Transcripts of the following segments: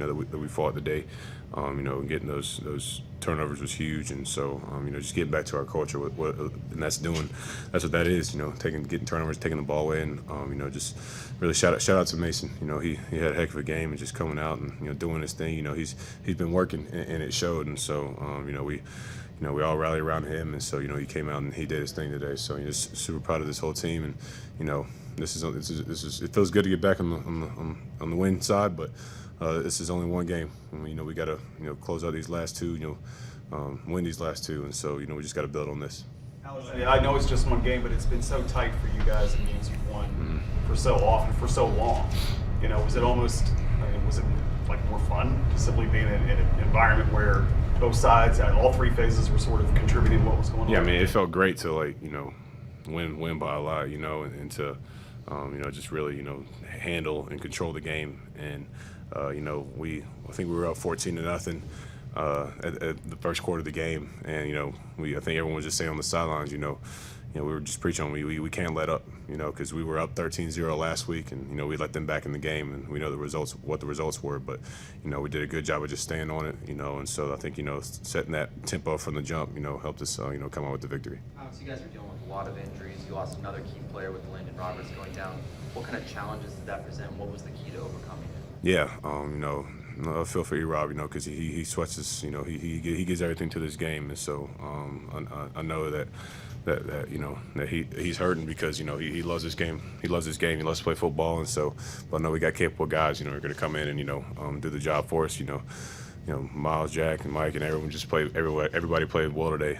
that we fought today. Getting those turnovers was huge, and so just getting back to our culture, and that's what that is. Getting turnovers, taking the ball away, and just really shout out to Mason. He had a heck of a game and just coming out and doing his thing. He's been working and it showed, and so we all rallied around him, and so he came out and he did his thing today. So just super proud of this whole team, and this is it feels good to get back on the win side, but this is only one game. And, we got to close out these last two, win these last two, and so we just got to build on this. Alex, I know it's just one game, but it's been so tight for you guys in games you've won for so often, for so long. Was it almost? Was it like more fun to simply being in an environment where both sides, all three phases, were sort of contributing to what was going on? Yeah, it felt great to win by a lot, and to just really handle and control the game. And I think we were up 14-0 at the first quarter of the game, and I think everyone was just saying on the sidelines, we were just preaching on we can't let up, because we were up 13-0 last week, and we let them back in the game, and we know what the results were, but we did a good job of just staying on it, and so I think setting that tempo from the jump, helped us come out with the victory. Alex, you guys are dealing with a lot of injuries. You lost another key player with Landon Roberts going down. What kind of challenges did that present? What was the key to overcoming it? Yeah, I feel for E-Rob, because he sweats us, he gives everything to this game, and so I know that he's hurting because he loves this game. He loves this game. He loves to play football, and so. But I know we got capable guys. Who are going to come in and do the job for us. Miles, Jack, and Mike, and everyone just played. Everybody played well today.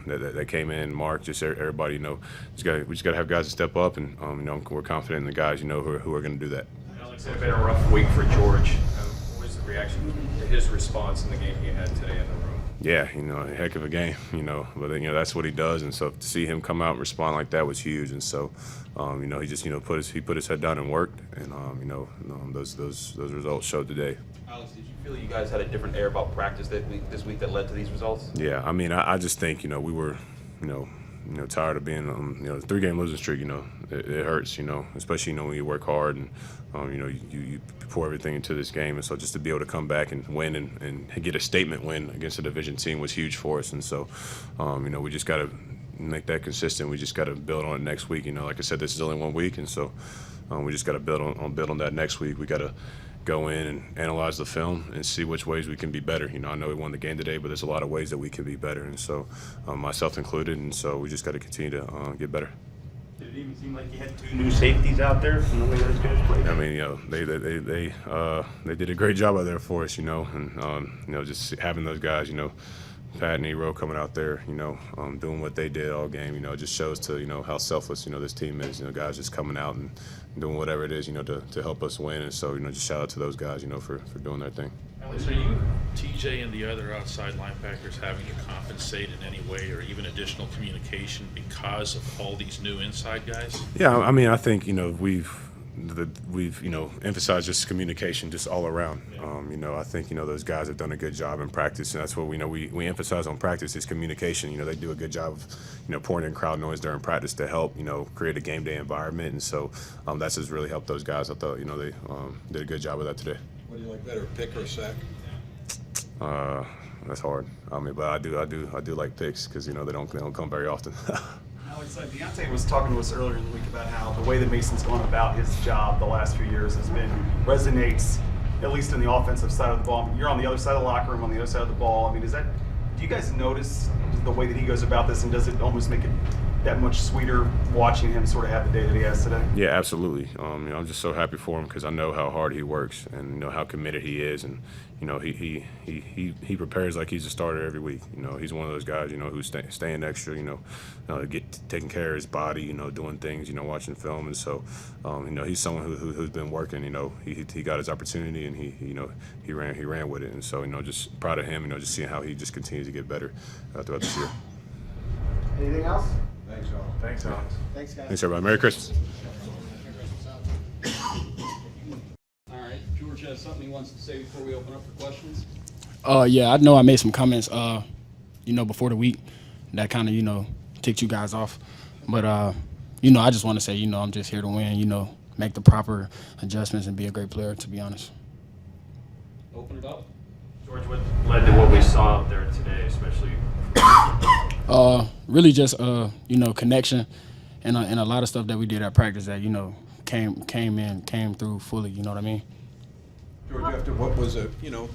That came in. Mark, just everybody. We just got to have guys to step up, and we're confident in the guys. Who are going to do that. Alex, it's been a rough week for George. What was the reaction to his response in the game he had today in the room? Yeah, a heck of a game, but then, that's what he does, and so to see him come out and respond like that was huge, and so, he just, put his head down and worked, and, those results showed today. Alex, did you feel you guys had a different air about practice this week that led to these results? Yeah, I just think, we were, tired of being on, the 3-game losing streak. It hurts, especially when you work hard and you pour everything into this game, and so just to be able to come back and win and get a statement win against a division team was huge for us, and so we just got to make that consistent. We just got to build on it next week. Like I said, this is only 1 week, and so we just got to build on that next week. We got to go in and analyze the film and see which ways we can be better. I know we won the game today, but there's a lot of ways that we can be better, and so myself included, and so we just got to continue to get better. Did it even seem like you had 2 new safeties out there from the way those guys played? They did a great job out there for us, and just having those guys, Pat and E-Row coming out there, doing what they did all game, it just shows to, how selfless, this team is, guys just coming out and doing whatever it is, to help us win. And so, just shout out to those guys, for doing their thing. Alex, are you, TJ, and the other outside linebackers having to compensate in any way or even additional communication because of all these new inside guys? Yeah, I think, we've emphasized just communication just all around. I think, those guys have done a good job in practice, and that's what we emphasize on practice is communication. They do a good job of, pouring in crowd noise during practice to help, create a game day environment, and so that's just really helped those guys. I thought, they did a good job of that today. What do you like better, a pick or a sack? That's hard. But I do like picks because, they don't come very often. Alex, Deontay was talking to us earlier in the week about how the way that Mason's gone about his job the last few years resonates, at least in the offensive side of the ball. You're on the other side of the locker room, on the other side of the ball. Do you guys notice the way that he goes about this, and does it almost make it that much sweeter watching him sort of have the day that he has today? Yeah, absolutely. I'm just so happy for him because I know how hard he works and how committed he is, and he prepares like he's a starter every week. He's one of those guys who's staying extra, taking care of his body, doing things, watching film, and so he's someone who's been working. He got his opportunity and he ran with it, and so just proud of him. Just seeing how he just continues to get better throughout this year. Anything else? Thanks, Alex. Thanks, Alex. Thanks, guys. Thanks, everybody. Merry Christmas. All right, George has something he wants to say before we open up for questions. Yeah, I know I made some comments, before the week that kind of, ticked you guys off. But, I just want to say, I'm just here to win, make the proper adjustments and be a great player, to be honest. open it up. George, what led to what we saw out there today, especially? Really just connection and a lot of stuff that we did at practice that came through fully. You know what I mean? George, after what was a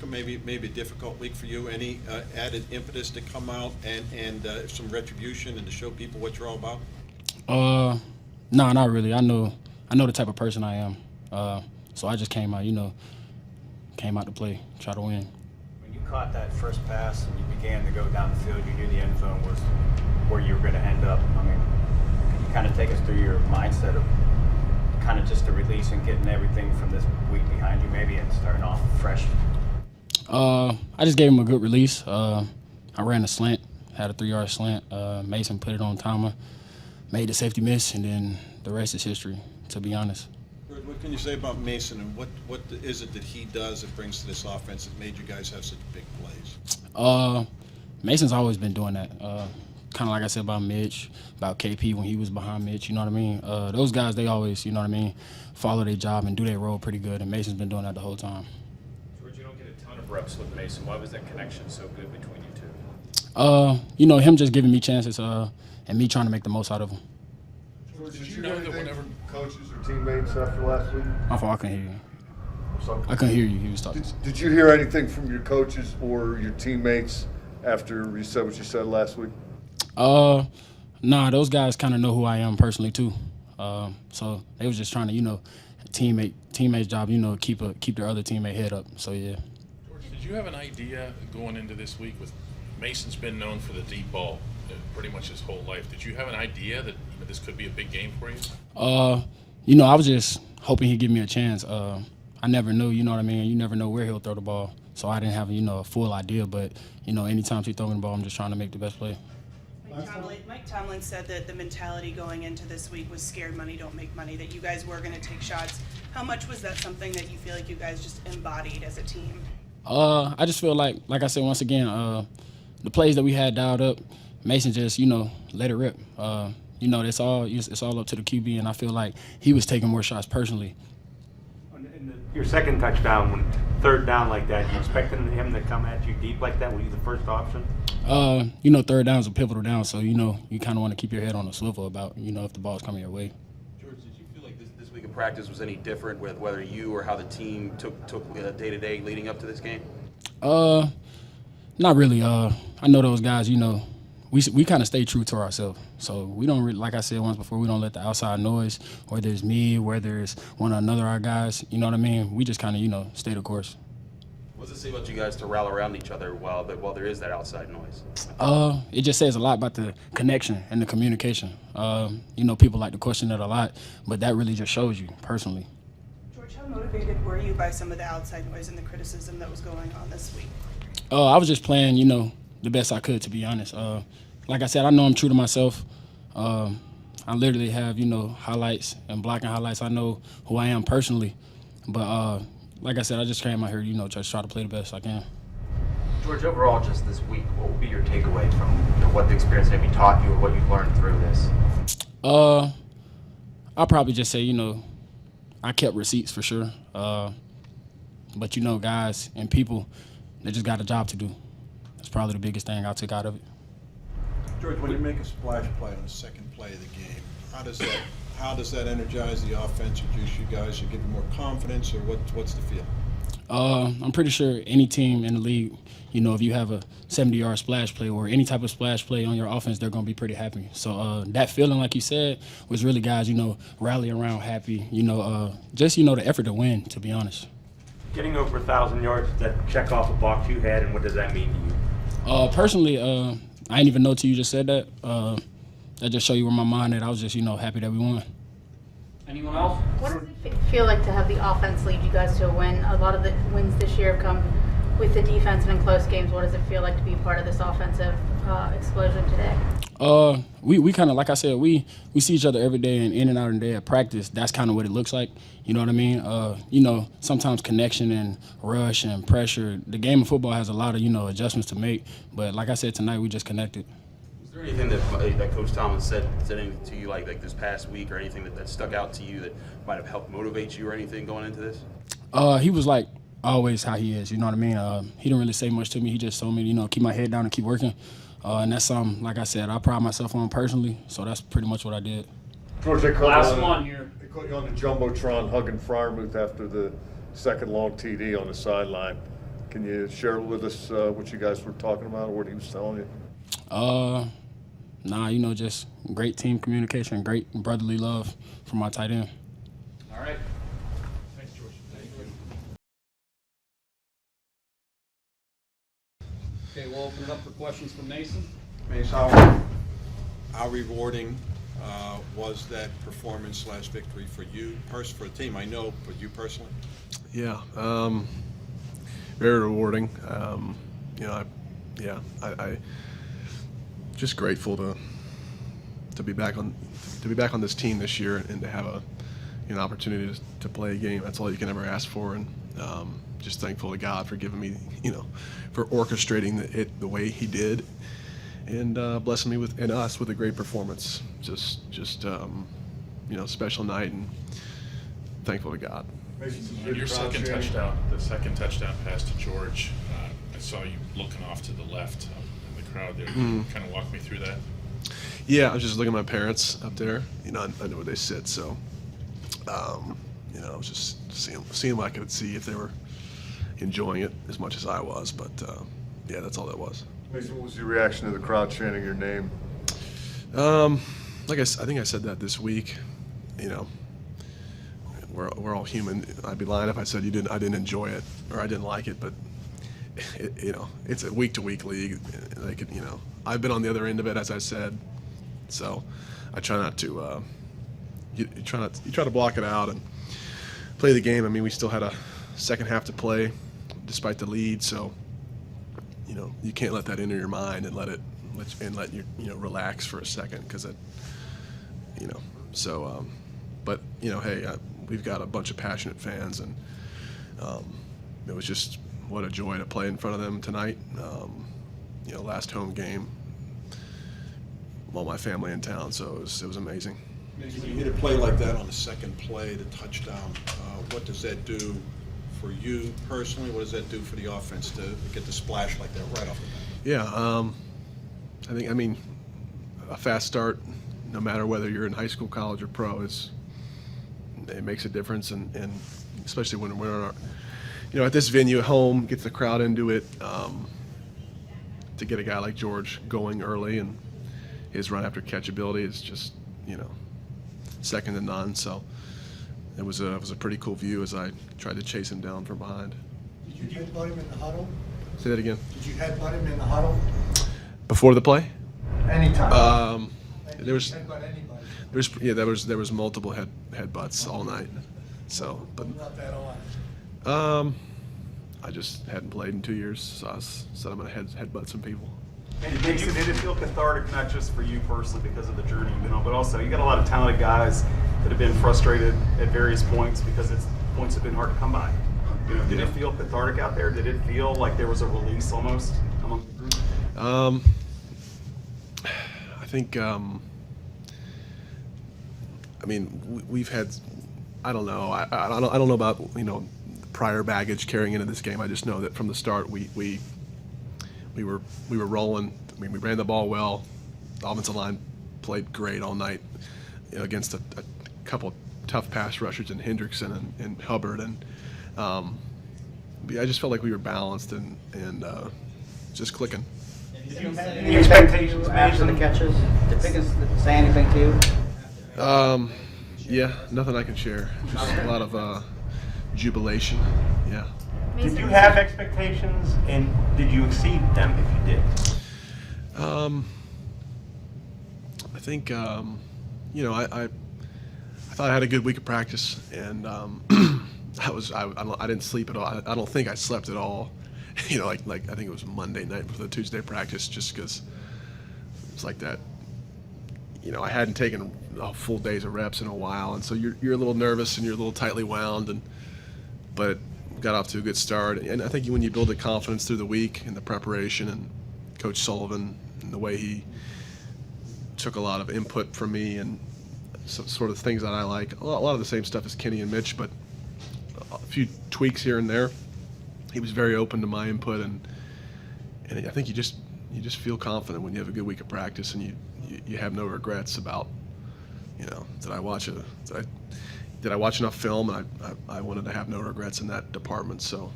maybe a difficult week for you, any added impetus to come out and some retribution and to show people what you're all about? No, not really. I know the type of person I am. So I just came out to play, try to win. When you caught that first pass and you began to go down the field, you knew the end zone was where you were going to end up. I mean, can you kind of take us through your mindset of kind of just the release and getting everything from this week behind you maybe and starting off fresh? I just gave him a good release. I ran a slant, had a 3-yard slant. Mason put it on timer, made the safety miss, and then the rest is history, to be honest. George, what can you say about Mason and what is it that he does that brings to this offense that made you guys have such big plays? Mason's always been doing that. Kind of like I said about Mitch, about KP when he was behind Mitch, you know what I mean? Those guys, they always, you know what I mean, follow their job and do their role pretty good, and Mason's been doing that the whole time. George, you don't get a ton of reps with Mason. Why was that connection so good between you two? Him just giving me chances and me trying to make the most out of him. George, did you know anything from coaches or teammates after last week? My fault, I couldn't hear you. Sorry. I couldn't hear you. He was talking. Did you hear anything from your coaches or your teammates after you said what you said last week? Nah, those guys kind of know who I am personally too. So they was just trying to, teammate's job, keep their other teammate head up. So yeah. George, did you have an idea going into this week with Mason's been known for the deep ball pretty much his whole life? Did you have an idea that this could be a big game for you? I was just hoping he'd give me a chance. I never knew, you know what I mean? You never know where he'll throw the ball. So I didn't have, a full idea. But, anytime he throws me the ball, I'm just trying to make the best play. Mike Tomlin said that the mentality going into this week was scared money don't make money, that you guys were going to take shots. How much was that something that you feel like you guys just embodied as a team? I just feel like I said, once again, the plays that we had dialed up, Mason just, let it rip. It's all up to the QB, and I feel like he was taking more shots personally. Your second touchdown, when third down like that, you expecting him to come at you deep like that? Was he the first option? Third down is a pivotal down, so, you kind of want to keep your head on a swivel about, if the ball's coming your way. George, did you feel like this week of practice was any different with whether you or how the team took day-to-day leading up to this game? Not really. I know those guys, we kind of stay true to ourselves. So we don't really, like I said once before, we don't let the outside noise, whether it's me, whether it's one or another of our guys, you know what I mean? We just kind of, stay the course. What does it say about you guys to rally around each other while there is that outside noise? It just says a lot about the connection and the communication. People like to question that a lot, but that really just shows you personally. George, how motivated were you by some of the outside noise and the criticism that was going on this week? I was just playing, the best I could, to be honest. Like I said, I know I'm true to myself. I literally have, highlights and blocking highlights. I know who I am personally. But like I said, I just came out here, just try to play the best I can. George, overall, just this week, what will be your takeaway from what the experience maybe taught you or what you've learned through this? I'll probably just say, I kept receipts for sure. But, guys and people, they just got a job to do. That's probably the biggest thing I took out of it. George, when you make a splash play on the second play of the game, how does that energize the offense or juice you guys or give you more confidence, or what's the feel? I'm pretty sure any team in the league, if you have a 70-yard splash play or any type of splash play on your offense, they're going to be pretty happy. So that feeling, like you said, was really guys, rally around happy, just, the effort to win, to be honest. Getting over 1,000 yards, that check off a box you had, and what does that mean to you? Personally, I didn't even know till you just said that. That just show you where my mind at. I was just, happy that we won. Anyone else? What does it feel like to have the offense lead you guys to a win? A lot of the wins this year have come with the defense and in close games. What does it feel like to be part of this offensive explosion today? We kind of, like I said, we see each other every day and in and out of the day at practice. That's kind of what it looks like. You know what I mean? Sometimes connection and rush and pressure. The game of football has a lot of, adjustments to make. But like I said, tonight we just connected. Was there anything that Coach Tomlin said anything to you like this past week, or anything that stuck out to you that might have helped motivate you or anything going into this? He was like, always how he is. You know what I mean? He didn't really say much to me. He just told me, keep my head down and keep working. And that's something, like I said, I pride myself on personally. So that's pretty much what I did. George, they caught Last you one here. They caught you on the Jumbotron hugging Fryermuth after the second long TD on the sideline. Can you share with us what you guys were talking about or what he was telling you? Just great team communication, great brotherly love from my tight end. All right. Thanks, George. Thank you. Okay, we'll open it up for questions from Mason. How rewarding was that performance / victory for you, for the team? I know, but you personally? Yeah, very rewarding. I just grateful to be back on this team this year and to have an opportunity to play a game. That's all you can ever ask for, and just thankful to God for giving me, for orchestrating it the way He did, and blessing me with a great performance. Just special night, and thankful to God. On your second touchdown, the second touchdown pass to George, I saw you looking off to the left in the crowd there. Kind of walk me through that. Yeah, I was just looking at my parents up there. I know where they sit, so I was just seeing what I could see if they were enjoying it as much as I was. But yeah, that's all that was. Mason, what was your reaction to the crowd chanting your name? I think I said that this week. We're all human. I'd be lying if I said I didn't enjoy it or I didn't like it. But it's a week-to-week league. They could, I've been on the other end of it, as I said. So I try not to. You try to block it out and play the game. I mean, we still had a second half to play, despite the lead. So you can't let that enter your mind and let you relax for a second, because it. So. But hey, we've got a bunch of passionate fans, and it was just what a joy to play in front of them tonight. Last home game, all my family in town, so it was amazing. When you hit a play like that on the second play, the touchdown, what does that do for you personally? What does that do for the offense to get the splash like that right off the bat? Yeah, I mean, a fast start, no matter whether you're in high school, college, or pro, it makes a difference, and especially when we're on our, at this venue at home, gets the crowd into it. To get a guy like George going early and his run after catch ability is just, second to none. So it was a pretty cool view as I tried to chase him down from behind. Did you headbutt him in the huddle? Say that again. Did you headbutt him in the huddle? Before the play? Anytime. There was Headbutt anybody. there was multiple headbutts all night. So, but Not that on. I just hadn't played in 2 years, so I said I'm gonna headbutt some people. And did it feel cathartic, not just for you personally because of the journey you've been on, but also you got a lot of talented guys that have been frustrated at various points because points have been hard to come by. Did it feel cathartic out there? Did it feel like there was a release almost among the group? I think. I mean, we've had. I don't know. I don't know about prior baggage carrying into this game. I just know that from the start we were rolling. I mean, we ran the ball well. The offensive line played great all night against a couple tough pass rushers in Hendrickson and Hubbard, and I just felt like we were balanced and just clicking. Did you have any expectations after the catches? Did Pickens say anything to you? Yeah, nothing I can share. Just a lot of jubilation. Yeah. Did you have expectations, and did you exceed them if you did? I think I thought I had a good week of practice, and I didn't sleep at all. I don't think I slept at all. Like I think it was Monday night before the Tuesday practice, just because it's like that. I hadn't taken a full days of reps in a while, and so you're a little nervous and you're a little tightly wound, but got off to a good start. And I think when you build the confidence through the week and the preparation, and Coach Sullivan and the way he took a lot of input from me and sort of things that I like, a lot of the same stuff as Kenny and Mitch, but a few tweaks here and there. he was very open to my input, and I think you just feel confident when you have a good week of practice and you have no regrets about, did I watch enough film? And I wanted to have no regrets in that department. So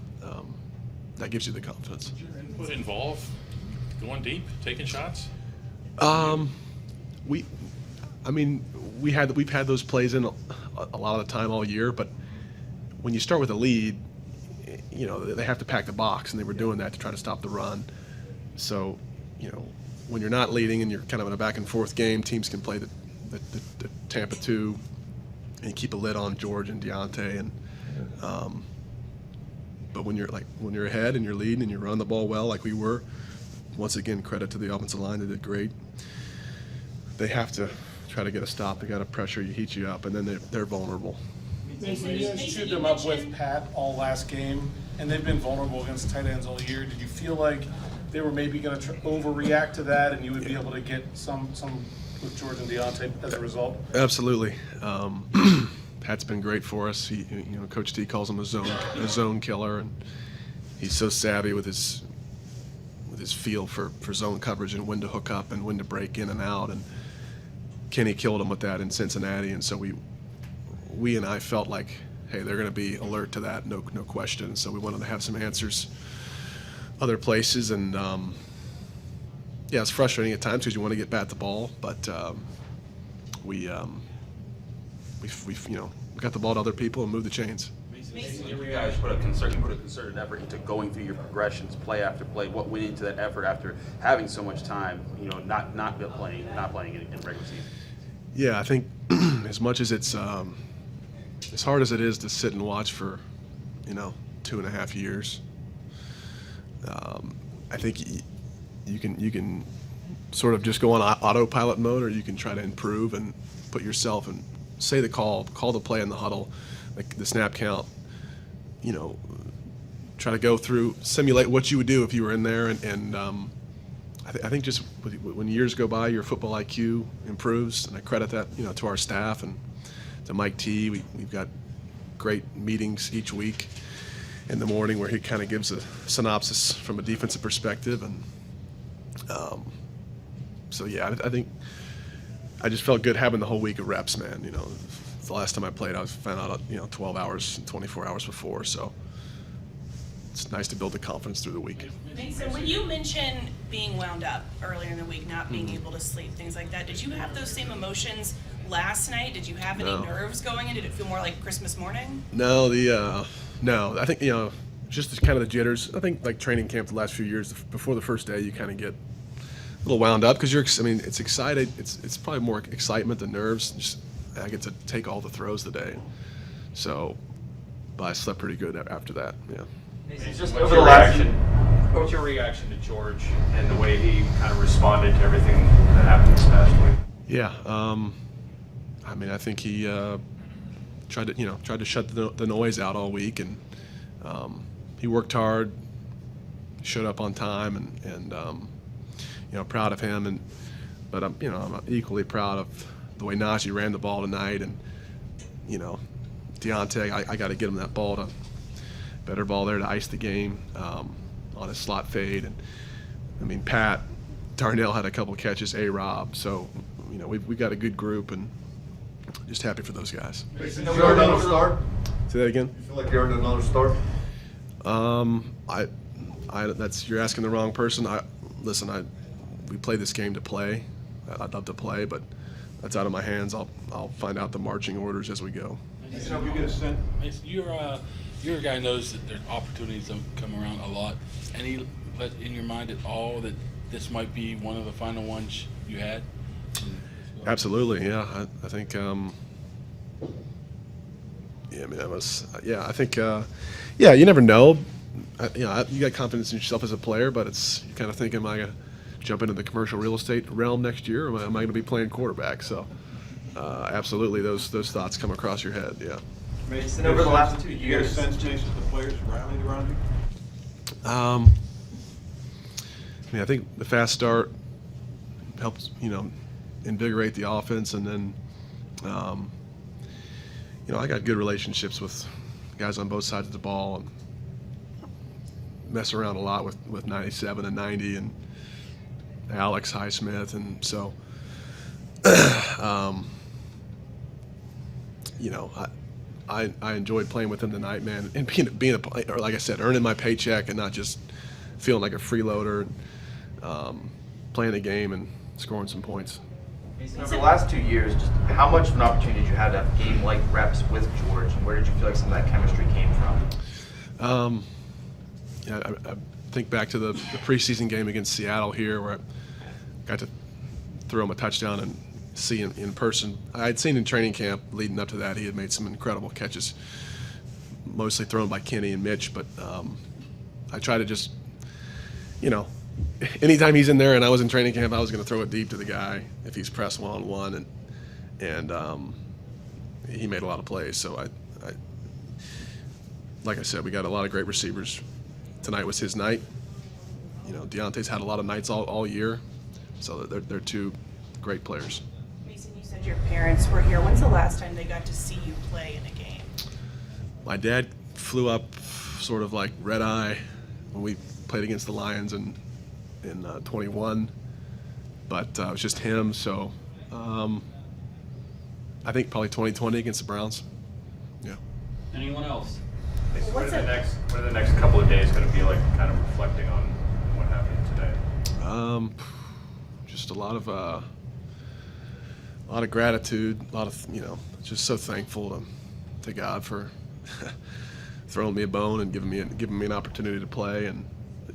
that gives you the confidence. Did your input involve going deep, taking shots? We've had those plays in a lot of the time all year, but when you start with a lead, they have to pack the box, and they were doing that to try to stop the run. So, when you're not leading and you're kind of in a back and forth game, teams can play the Tampa 2 and keep a lid on George and Deontay. And but when you're ahead and you're leading and you run the ball well like we were, once again, credit to the offensive line, they did great. They have to try to get a stop. They got to pressure you, heat you up, and then they're vulnerable. Mason, you guys chewed them up with Pat all last game, and they've been vulnerable against tight ends all year. Did you feel like they were maybe going to overreact to that, and you would be able to get some with George and Deontay as a result? Absolutely. Pat's been great for us. He, Coach D calls him a zone killer, and he's so savvy with his feel for zone coverage and when to hook up and when to break in and out. And Kenny killed him with that in Cincinnati, and so we and I felt like, hey, they're going to be alert to that, no question. So we wanted to have some answers other places, and it's frustrating at times because you want to get back the ball, but we got the ball to other people and moved the chains. You guys put a concerted effort into going through your progressions, play after play. What went into that effort after having so much time, not playing in regular season? Yeah, I think as much as it's as hard as it is to sit and watch for 2.5 years, I think you can sort of just go on autopilot mode, or you can try to improve and put yourself and say the call the play in the huddle, like the snap count. Try to go through, simulate what you would do if you were in there, and I think just when years go by, your football IQ improves, and I credit that to our staff and to Mike T. We've got great meetings each week in the morning where he kind of gives a synopsis from a defensive perspective, and I think I just felt good having the whole week of reps, man. The last time I played, I found out 12 hours, 24 hours before, so it's nice to build the confidence through the week. Mason, when you mentioned being wound up earlier in the week, not being able to sleep, things like that, did you have those same emotions last night? Did you have any nerves going in? Did it feel more like Christmas morning? No, no. I think just kind of the jitters. I think like training camp the last few years, before the first day, you kind of get a little wound up because it's excited. It's probably more excitement than nerves. I get to take all the throws today, but I slept pretty good after that. Yeah. What's your reaction to George and the way he kind of responded to everything that happened this past week? Yeah, I think he tried to shut the noise out all week, and he worked hard, showed up on time, and proud of him. But I'm equally proud of the way Najee ran the ball tonight, and Deontay, I got to get him that ball better ball there to ice the game on his slot fade, and Pat Darnell had a couple of catches, A-Rob, so we've got a good group, and just happy for those guys. You earned another start? Say that again? You feel like you earned another start? You're asking the wrong person. We play this game to play. I'd love to play, but that's out of my hands. I'll find out the marching orders as we go. You're a guy who knows that there's opportunities that come around a lot. Any in your mind at all that this might be one of the final ones you had? Absolutely, yeah. I think, you never know. You got confidence in yourself as a player, but you're kind of thinking, am I going to jump into the commercial real estate realm next year, or am I going to be playing quarterback? So, absolutely, those thoughts come across your head, yeah. Mason, over the last 2 years, you get a sense, Jason, the players rallied around you? I think the fast start helps, invigorate the offense, and then, I got good relationships with guys on both sides of the ball, and mess around a lot with 97 and 90 and Alex Highsmith, and so you know, I enjoyed playing with him tonight, man, and being or like I said, earning my paycheck and not just feeling like a freeloader, and playing the game and scoring some points. Over the last 2 years, just how much of an opportunity did you have to have game-like reps with George, and where did you feel like some of that chemistry came from? Yeah, I think back to the preseason game against Seattle here, where I got to throw him a touchdown and see him in person. I had seen in training camp leading up to that, he had made some incredible catches, mostly thrown by Kenny and Mitch, but I try to just, you know, anytime he's in there and I was in training camp, I was going to throw it deep to the guy if he's pressed one-on-one, and he made a lot of plays. So I like I said, we got a lot of great receivers. Tonight was his night. You know, Deontay's had a lot of nights all year, so they're two great players. Mason, you said your parents were here. When's the last time they got to see you play in a game? My dad flew up sort of like red eye when we played against the Lions in 21, but it was just him. So I think probably 2020 against the Browns. Yeah. Anyone else? What are the next couple of days going to be like, kind of reflecting on what happened today? Just a lot of gratitude, a lot of, you know, just so thankful to God for throwing me a bone and giving me an opportunity to play. And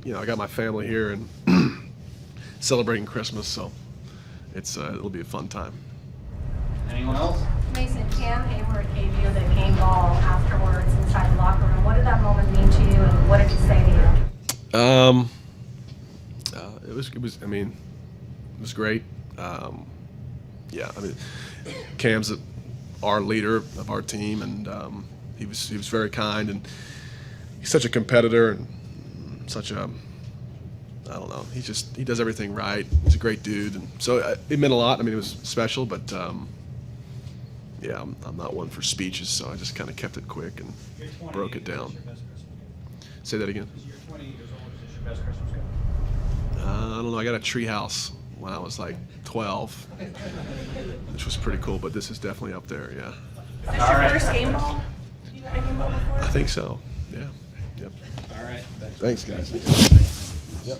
you know, I got my family here and celebrating Christmas, so it'll be a fun time. Anyone else? Mason, Cam Hayward gave you the game ball afterwards inside the locker room. What did that moment mean to you, and what did he say to you? It was great. Yeah, I mean, Cam's our leader of our team, and he was very kind, and he's such a competitor and such a, I don't know, he does everything right. He's a great dude, and so it meant a lot. I mean, it was special, but yeah, I'm not one for speeches, so I just kind of kept it quick and broke it down. Say that again. You're 20 years old. Is this your best Christmas gift? I don't know. I got a tree house when I was like 12, which was pretty cool, but this is definitely up there, yeah. Is this your first game ball? You got a game ball before? I think so, yeah. Yep. All right. Thanks, guys. Yep.